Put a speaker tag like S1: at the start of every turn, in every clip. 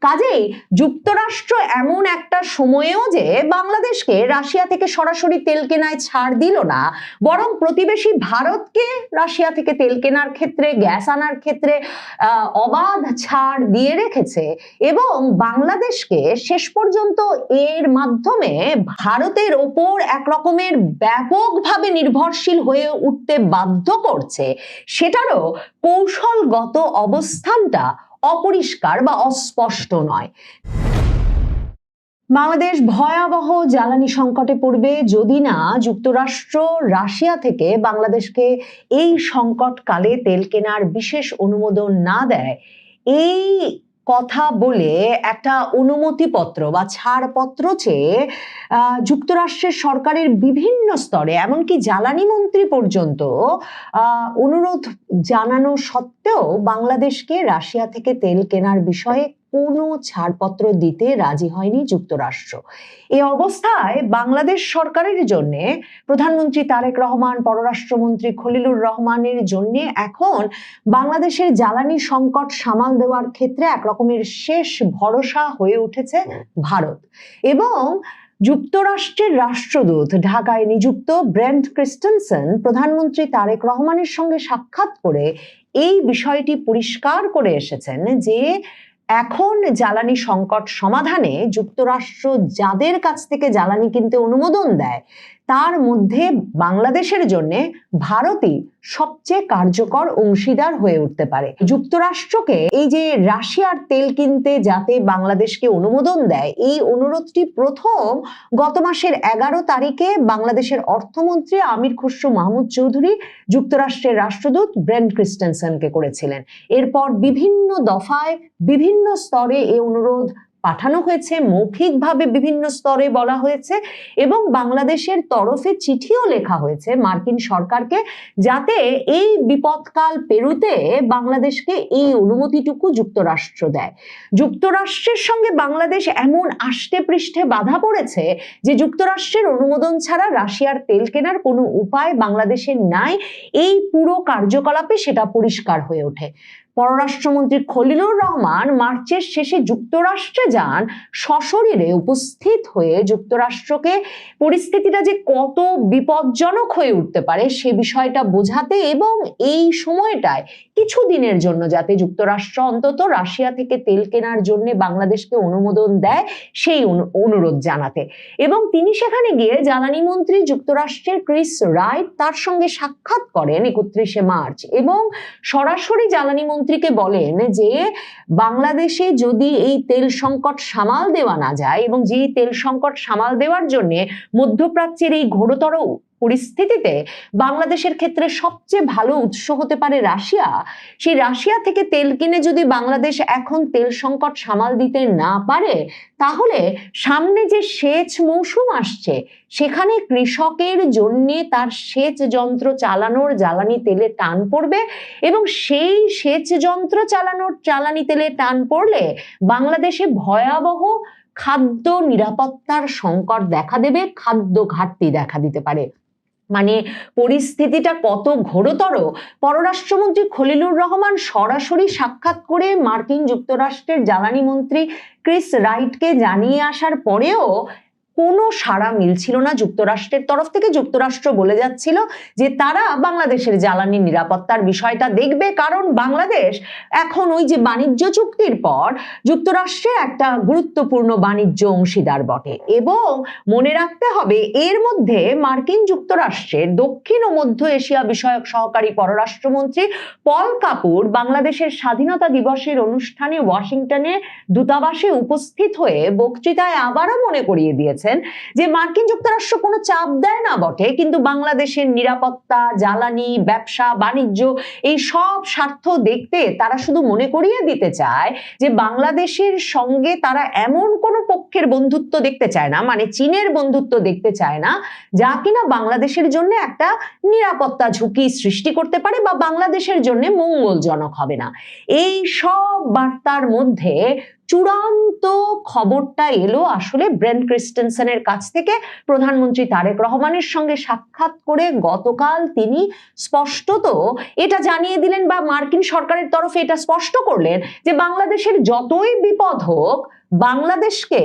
S1: কাজেই যুক্তরাষ্ট্র এমন একটা সময়েও যে বাংলাদেশকে রাশিয়া থেকে সরাসরি তেল কেনায় ছাড় দিল না, বরং প্রতিবেশী ভারতকে রাশিয়া থেকে তেল কেনার ক্ষেত্রে, গ্যাস আনার ক্ষেত্রে অবাধ ছাড় দিয়ে রেখেছে এবং বাংলাদেশকে শেষ পর্যন্ত এর মাধ্যমে ভারতের ওপর এক রকমের ব্যাপকভাবে নির্ভরশীল হয়ে উঠতে বাধ্য করছে, সেটারও কৌশলগত অবস্থানটা অপরিষ্কার বা অস্পষ্ট নয়। বাংলাদেশ ভয়াবহ জ্বালানি সংকটে পড়বে যদি না যুক্তরাষ্ট্র রাশিয়া থেকে বাংলাদেশকে এই সংকটকালে তেল কেনার বিশেষ অনুমোদন না দেয়। এই কথা বলে একটা অনুমতিপত্র বা ছাড়পত্র চেয়ে যুক্তরাষ্ট্রের সরকারের বিভিন্ন স্তরে এমনকি জ্বালানি মন্ত্রী পর্যন্ত অনুরোধ জানানো সত্ত্বেও বাংলাদেশকে রাশিয়া থেকে তেল কেনার বিষয়ে কোনো ছাড়পত্র দিতে রাজি হয়নি যুক্তরাষ্ট্র। এই অবস্থায় বাংলাদেশ সরকারের জন্য প্রধানমন্ত্রী তারেক রহমান, পররাষ্ট্রমন্ত্রী খলিলুর রহমানের জন্য এখন বাংলাদেশের জ্বালানি সংকট সামাল দেওয়ার ক্ষেত্রে এক রকমের শেষ ভরসা হয়ে উঠেছে ভারত। এবং যুক্তরাষ্ট্রের রাষ্ট্রদূত ঢাকায় নিযুক্ত ব্রেন্ট ক্রিস্টেনসেন প্রধানমন্ত্রী তারেক রহমানের সঙ্গে সাক্ষাৎ করে এই বিষয়টি পরিষ্কার করে এসেছেন যে এখন জ্বালানি সংকট সমাধানে যুক্তরাষ্ট্র যাদের কাছ থেকে জ্বালানি কিনতে অনুমোদন দেয় তার মধ্যে বাংলাদেশের জন্য ভারতই সবচেয়ে কার্যকর অংশীদার হয়ে উঠতে পারে। যুক্তরাষ্ট্রকে এই যে রাশিয়ার তেল কিনতে যাতে বাংলাদেশকে অনুমোদন দেয়, এই অনুরোধটি প্রথম গত মাসের 11 তারিখে বাংলাদেশের অর্থমন্ত্রী আমির খসরু মাহমুদ চৌধুরী যুক্তরাষ্ট্রের রাষ্ট্রদূত ব্রেন্ট ক্রিস্টেনসেনকে করেছিলেন। এরপর বিভিন্ন দফায় বিভিন্ন স্তরে এই অনুরোধ পাঠানো হয়েছে, মৌখিকভাবে বিভিন্ন স্তরে বলা হয়েছে এবং বাংলাদেশের তরফে চিঠিও লেখা হয়েছে মার্কিন সরকারকে যাতে এই বিপদকাল পেরুতে বাংলাদেশকে এই অনুমতিটুকু যুক্তরাষ্ট্র দেয়। যুক্তরাষ্ট্রের সঙ্গে বাংলাদেশ এমন আষ্টে পৃষ্ঠে বাধা পড়েছে যে যুক্তরাষ্ট্রের অনুমোদন ছাড়া রাশিয়ার তেল কেনার কোনো উপায় বাংলাদেশের নাই। এই পুরো কার্যকলাপে সেটা পরিষ্কার হয়ে ওঠে। পররাষ্ট্রমন্ত্রী খলিলুর রহমান মার্চের শেষে যুক্তরাষ্ট্রে যান, সশরীরে উপস্থিত হয়ে যুক্তরাষ্ট্রকে পরিস্থিতিটা যে কত বিপজ্জনক হয়ে উঠতে পারে সে বিষয়টা বোঝাতে এবং এই সময়টায় কিছুদিনের জন্য যাতে যুক্তরাষ্ট্র অন্তত রাশিয়া থেকে তেল কেনার জন্য বাংলাদেশকে অনুমোদন দেয় সেই অনুরোধ জানাতে। এবং তিনি সেখানে গিয়ে জ্বালানি মন্ত্রী যুক্তরাষ্ট্রের ক্রিস রাইট তার সঙ্গে সাক্ষাৎ করেন 31শে মার্চ এবং সরাসরি জ্বালানি মন্ত্রীকে বলেন যে বাংলাদেশে যদি এই তেল সংকট সামাল দেওয়া না যায় এবং যে তেল সংকট সামাল দেওয়ার জন্য মধ্যপ্রাচ্যের এই ঘোরতর পরিস্থিতিতে বাংলাদেশের ক্ষেত্রে সবচেয়ে ভালো উৎস হতে পারে রাশিয়া, সেই রাশিয়া থেকে তেল কিনে যদি বাংলাদেশ এখন তেল সংকট সামাল দিতে না পারে তাহলে সামনে যে সেচ মৌসুম আসছে সেখানে কৃষকের জন্য তার সেচ যন্ত্র চালানোর জ্বালানি তেলে টান পড়বে এবং সেই সেচ যন্ত্র চালানোর জ্বালানি তেলে টান পড়লে বাংলাদেশে ভয়াবহ খাদ্য নিরাপত্তার সংকট দেখা দেবে, খাদ্য ঘাটতি দেখা দিতে পারে। মানে পরিস্থিতিটা কত ঘোরতর পররাষ্ট্রমন্ত্রী খলিলুর রহমান সরাসরি সাক্ষাৎ করে মার্কিন যুক্তরাষ্ট্রের জ্বালানি মন্ত্রী ক্রিস রাইটকে জানিয়ে আসার পরেও কোনো সাড়া মিলছিল না যুক্তরাষ্ট্রের তরফ থেকে। যুক্তরাষ্ট্র বলে যাচ্ছিল যে তারা বাংলাদেশের জ্বালানি নিরাপত্তার বিষয়টা দেখবে, কারণ বাংলাদেশ এখন ওই যে বাণিজ্য চুক্তির পর যুক্তরাষ্ট্রের একটা গুরুত্বপূর্ণ বাণিজ্য অংশীদার বটে। এবং মনে রাখতে হবে এর মধ্যে মার্কিন যুক্তরাষ্ট্রের দক্ষিণ ও মধ্য এশিয়া বিষয়ক সহকারী পররাষ্ট্রমন্ত্রী পল কাপুর বাংলাদেশের স্বাধীনতা দিবসের অনুষ্ঠানে ওয়াশিংটনে দূতাবাসে উপস্থিত হয়ে বক্তৃতায় আবারও মনে করিয়ে দিয়েছে যে মার্কিন যুক্তরাষ্ট্র কোনো চাপ দেয় না বটে, কিন্তু বাংলাদেশের নিরাপত্তা, জ্বালানি, ব্যবসা, বাণিজ্য এই সব স্বার্থ দেখতে তারা শুধু মনে করিয়ে দিতে চায় যে বাংলাদেশের সঙ্গে তারা এমন কোনো পক্ষের বন্ধুত্ব দেখতে চায় না, মানে চীনের বন্ধুত্ব দেখতে চায় না যা কিনা বাংলাদেশের জন্য একটা নিরাপত্তা ঝুঁকি সৃষ্টি করতে পারে বা বাংলাদেশের জন্য মঙ্গলজনক হবে না। এই সব বার্তার মধ্যে চূড়ান্ত খবরটা এলো আসলে ব্রেন ক্রিস্টেনসেনের কাছ থেকে। প্রধানমন্ত্রী তারেক রহমানের সঙ্গে সাক্ষাৎ করে গতকাল তিনি স্পষ্টত এটা জানিয়ে দিলেন, বা মার্কিন সরকারের তরফে এটা স্পষ্ট করলেন যে বাংলাদেশের যতই বিপদ হোক, বাংলাদেশকে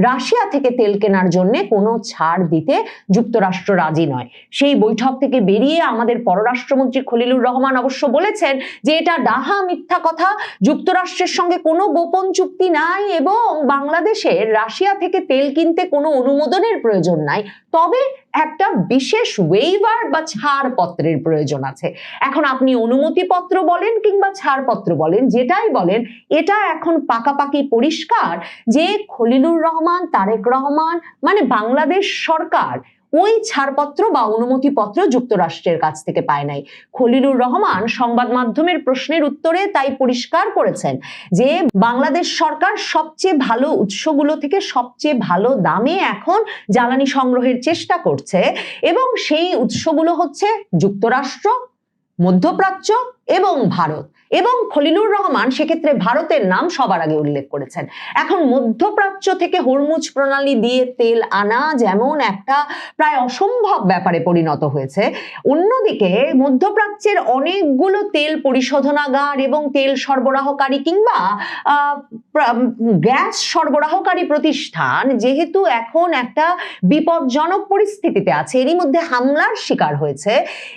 S1: রাশিয়া থেকে তেল কেনার জন্য কোনো ছাড় দিতে যুক্তরাষ্ট্র রাজি নয়। সেই বৈঠক থেকে বেরিয়ে আমাদের পররাষ্ট্রমন্ত্রী খলিলুর রহমান অবশ্য বলেছেন যে এটা ডাহা মিথ্যা কথা, যুক্তরাষ্ট্রের সঙ্গে কোনো গোপন চুক্তি নাই এবং বাংলাদেশের রাশিয়া থেকে তেল কিনতে কোনো অনুমোদনের প্রয়োজন নাই, তবে একটা বিশেষ ওয়েইভার বা ছাড়পত্রের প্রয়োজন আছে। এখন আপনি অনুমতিপত্র বলেন কিংবা ছাড়পত্র বলেন, যেটাই বলেন, এটা এখন পাকাপাকি পরিষ্কার যে খলিলুর রহমান, তারেক রহমান মানে বাংলাদেশ সরকার ওই ছাড়পত্র বা অনুমতিপত্র যুক্তরাষ্ট্রের কাছ থেকে পায় নাই। খলিলুর রহমান সংবাদ মাধ্যমের প্রশ্নের উত্তরে তাই পরিষ্কার করেছেন যে বাংলাদেশ সরকার সবচেয়ে ভালো উৎসগুলো থেকে সবচেয়ে ভালো দামে এখন জ্বালানি সংগ্রহের চেষ্টা করছে এবং সেই উৎসগুলো হচ্ছে যুক্তরাষ্ট্র, মধ্যপ্রাচ্য এবং ভারত। এবং খলিলুর রহমান সেক্ষেত্রে ভারতের নাম সবার আগে উল্লেখ করেছেন। এখন মধ্যপ্রাচ্য থেকে হরমুজ প্রণালী দিয়ে তেল আনা যেমন একটা প্রায় অসম্ভব ব্যাপারে পরিণত হয়েছে, অন্যদিকে মধ্যপ্রাচ্যের অনেকগুলো তেল পরিশোধনাগার এবং তেল সরবরাহকারী কিংবা গ্যাস সরবরাহকারী প্রতিষ্ঠান যেহেতু এখন একটা বিপজ্জনক পরিস্থিতিতে আছে, এরই মধ্যে হামলার শিকার হয়েছে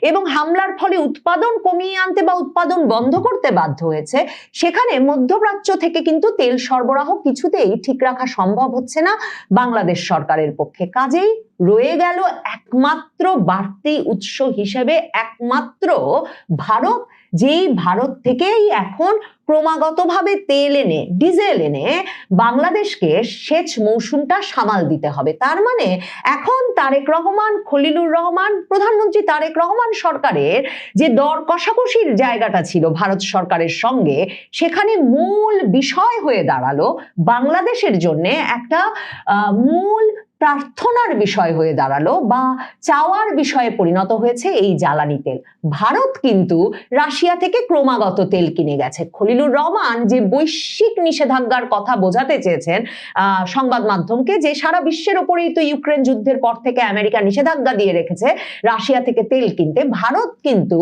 S1: এবং হামলার ফলে উৎপাদন কমিয়ে আনতে বা উৎপাদন বন্ধ করতে বাধ্য হয়েছে, সেখানে মধ্যপ্রাচ্য থেকে কিন্তু তেল সরবরাহ কিছুতেই ঠিক রাখা সম্ভব হচ্ছে না বাংলাদেশ সরকারের পক্ষে। কাজেই রয়ে গেল একমাত্র বাড়তি উৎস হিসেবে একমাত্র ভারত, যেই ভারত থেকেই এখন ক্রমাগতভাবে তেল এনে, ডিজেল এনে বাংলাদেশকে সেচ মৌসুমটা সামাল দিতে হবে। তার মানে এখন তারেক রহমান, খলিলুর রহমান, প্রধানমন্ত্রী তারেক রহমান সরকারের যে দর কষাকষির জায়গাটা ছিল ভারত সরকারের সঙ্গে, সেখানে মূল বিষয় হয়ে দাঁড়ালো বাংলাদেশের জন্য একটা মূল প্রার্থনার বিষয় হয়ে দাঁড়ালো বা চাওয়ার বিষয়ে পরিণত হয়েছে এই জ্বালানি তেল। ভারত কিন্তু রাশিয়া থেকে ক্রমাগত তেল কিনে গেছে। খলিলুর রহমান যে বৈশ্বিক নিষেধাজ্ঞার কথা বোঝাতে চেয়েছেন সংবাদ মাধ্যমকে, যে সারা বিশ্বের ওপরেই তো ইউক্রেন যুদ্ধের পর থেকে আমেরিকা নিষেধাজ্ঞা দিয়ে রেখেছে রাশিয়া থেকে তেল কিনতে, ভারত কিন্তু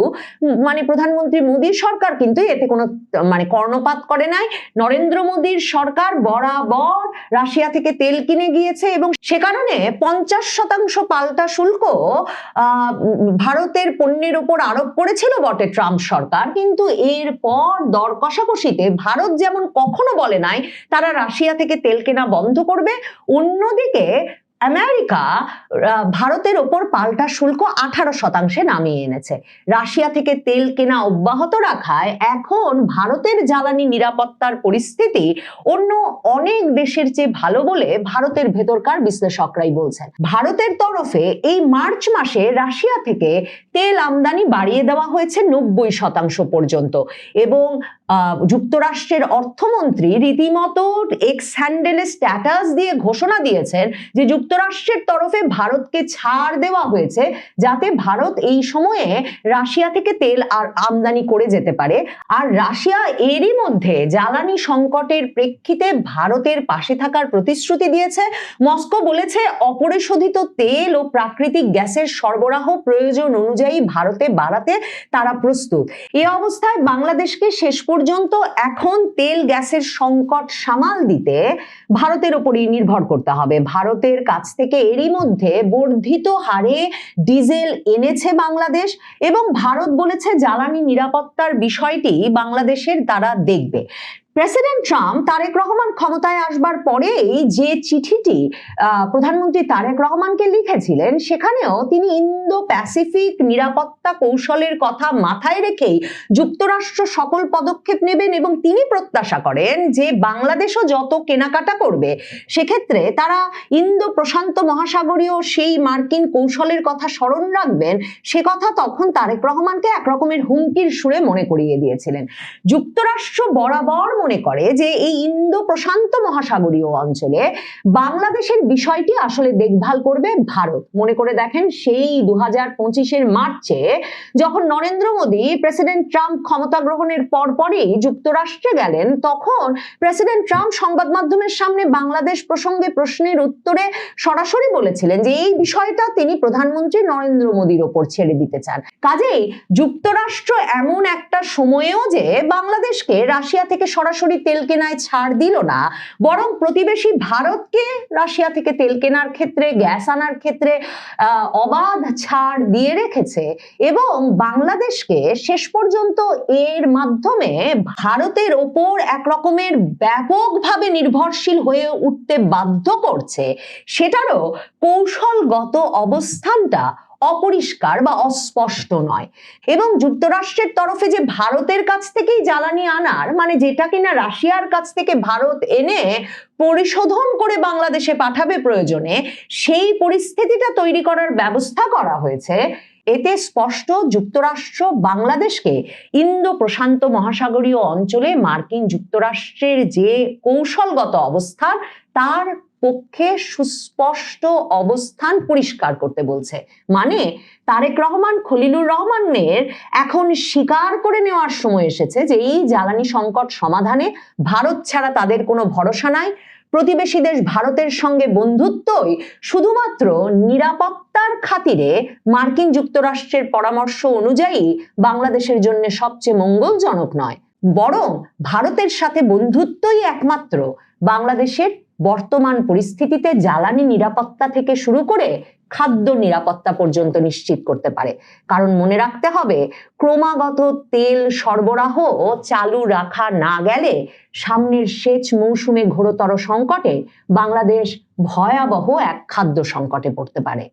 S1: মানে প্রধানমন্ত্রী মোদীর সরকার কিন্তু এতে কোনো মানে কর্ণপাত করে নাই। নরেন্দ্র মোদীর সরকার বরাবর রাশিয়া থেকে তেল কিনে গিয়েছে এবং সে কারণে 50% পাল্টা শুল্ক ভারতের পণ্যের উপর আরোপ করেছিল বটে ট্রাম্প সরকার, কিন্তু এরপর দর কষাকষিতে ভারত যেমন কখনো বলে নাই তারা রাশিয়া থেকে তেল কেনা বন্ধ করবে, অন্যদিকে আমেরিকা ভারতের ওপর পাল্টা শুল্ক 18% নামিয়ে এনেছে। রাশিয়া থেকে তেল কেনা অব্যাহত রাখায় এখন ভারতের জ্বালানি নিরাপত্তার পরিস্থিতি অন্য অনেক দেশের চেয়ে ভালো বলে ভারতের ভেতরকার বিশ্লেষকরাই বলছেন। ভারতের তরফে এই মার্চ মাসে রাশিয়া থেকে তেল আমদানি বাড়িয়ে দেওয়া হয়েছে 90% পর্যন্ত এবং যুক্তরাষ্ট্রের অর্থমন্ত্রী রীতিমতো এক্স হ্যান্ডেলে স্ট্যাটাস দিয়ে ঘোষণা দিয়েছেন যে যুক্তরাষ্ট্রের তরফে ভারতকে ছাড় দেওয়া হয়েছে যাতে ভারত এই সময়ে রাশিয়া থেকে তেল আর আমদানি করে যেতে পারে। আর রাশিয়া এরই মধ্যে জ্বালানি সংকটের প্রেক্ষিতে ভারতের পাশে থাকার প্রতিশ্রুতি দিয়েছে। মস্কো বলেছে অপরিশোধিত তেল ও প্রাকৃতিক গ্যাসের সরবরাহ প্রয়োজন অনুযায়ী ভারতে বাড়াতে তারা প্রস্তুত। এই অবস্থায় বাংলাদেশকে শেষ পর্যন্ত এখন তেল গ্যাসের সংকট সামাল দিতে ভারতের উপরই নির্ভর করতে হবে। ভারতের কাছ থেকে এরই মধ্যে বর্ধিত হারে ডিজেল এনেছে বাংলাদেশ এবং ভারত বলেছে জ্বালানি নিরাপত্তার বিষয়টি বাংলাদেশের তারা দেখবে। প্রেসিডেন্ট ট্রাম্প তারেক রহমান ক্ষমতায় আসবার পরেই যে চিঠিটি প্রধানমন্ত্রী তারেক রহমানকে লিখেছিলেন, সেখানেও তিনি ইন্দো প্যাসিফিক নিরাপত্তা কৌশলের কথা মাথায় রেখেই যুক্তরাষ্ট্র সকল পদক্ষেপ নেবেন এবং তিনি প্রত্যাশা করেন যে বাংলাদেশও যত কেনাকাটা করবে সেক্ষেত্রে তারা ইন্দো প্রশান্ত মহাসাগরীয় সেই মার্কিন কৌশলের কথা স্মরণ রাখবেন। সে কথা তখন তারেক রহমানকে একরকমের হুমকির সুরে মনে করিয়ে দিয়েছিলেন। যুক্তরাষ্ট্র বরাবর মনে করে যে এই ইন্দো প্রশান্ত মহাসাগরীয় অঞ্চলে বাংলাদেশের বিষয়টি আসলে দেখভাল করবে ভারত। মনে করে দেখেন, সেই 2025-এর মার্চে যখন নরেন্দ্র মোদী প্রেসিডেন্ট ট্রাম্প ক্ষমতা গ্রহণের পরপরই যুক্তরাষ্ট্রে গেলেন, তখন প্রেসিডেন্ট ট্রাম্প সংবাদ মাধ্যমের সামনে বাংলাদেশ প্রসঙ্গে প্রশ্নের উত্তরে সরাসরি বলেছিলেন যে এই বিষয়টা তিনি প্রধানমন্ত্রী নরেন্দ্র মোদীর ওপর ছেড়ে দিতে চান। কাজেই যুক্তরাষ্ট্র এমন একটা সময়েও যে বাংলাদেশকে রাশিয়া থেকে সরাসরি তেল কেনায় ছাড় দিল না, বরং প্রতিবেশী ভারতকে রাশিয়া থেকে তেল কেনার ক্ষেত্রে, গ্যাস আনার ক্ষেত্রে অবাধ ছাড় দিয়ে রেখেছে এবং বাংলাদেশকে শেষ পর্যন্ত এর মাধ্যমে ভারতের ওপর এক রকমের ব্যাপকভাবে নির্ভরশীল হয়ে উঠতে বাধ্য করছে। সেটারও কৌশলগত অবস্থানটা অপরিষ্কার বা অস্পষ্ট নয়। এবং যুক্তরাষ্ট্রের তরফে যে ভারতের কাছ থেকেই জ্বালানি আনার, মানে যেটা কিনা রাশিয়ার কাছ থেকে ভারত এনে পরিশোধন করে বাংলাদেশে পাঠাবে প্রয়োজনে, সেই পরিস্থিতিটা তৈরি করার ব্যবস্থা করা হয়েছে। এতে স্পষ্ট যুক্তরাষ্ট্র বাংলাদেশকে ইন্দো প্রশান্ত মহাসাগরীয় অঞ্চলে মার্কিন যুক্তরাষ্ট্রের যে কৌশলগত অবস্থান, তার পক্ষে সুস্পষ্ট অবস্থান পরিষ্কার করতে বলছে। মানে তারেক রহমান, খলিলুর রহমানের এখন স্বীকার করে নেওয়ার সময় এসেছে যে এই জ্বালানি সংকট সমাধানে ভারত ছাড়া তাদের কোনো ভরসা নাই। প্রতিবেশী দেশ ভারতের সঙ্গে বন্ধুত্বই শুধুমাত্র নিরাপত্তার খাতিরে মার্কিন যুক্তরাষ্ট্রের পরামর্শ অনুযায়ী বাংলাদেশের জন্য সবচেয়ে মঙ্গলজনক নয়, বরং ভারতের সাথে বন্ধুত্বই একমাত্র বাংলাদেশের বর্তমান পরিস্থিতিতে জ্বালানি নিরাপত্তা থেকে শুরু করে খাদ্য নিরাপত্তা পর্যন্ত নিশ্চিত করতে পারে। কারণ মনে রাখতে হবে, ক্রমাগত তেল সরবরাহ চালু রাখা না গেলে সামনের সেচ মৌসুমে ঘোরতর সংকটে বাংলাদেশ ভয়াবহ এক খাদ্য সংকটে পড়তে পারে।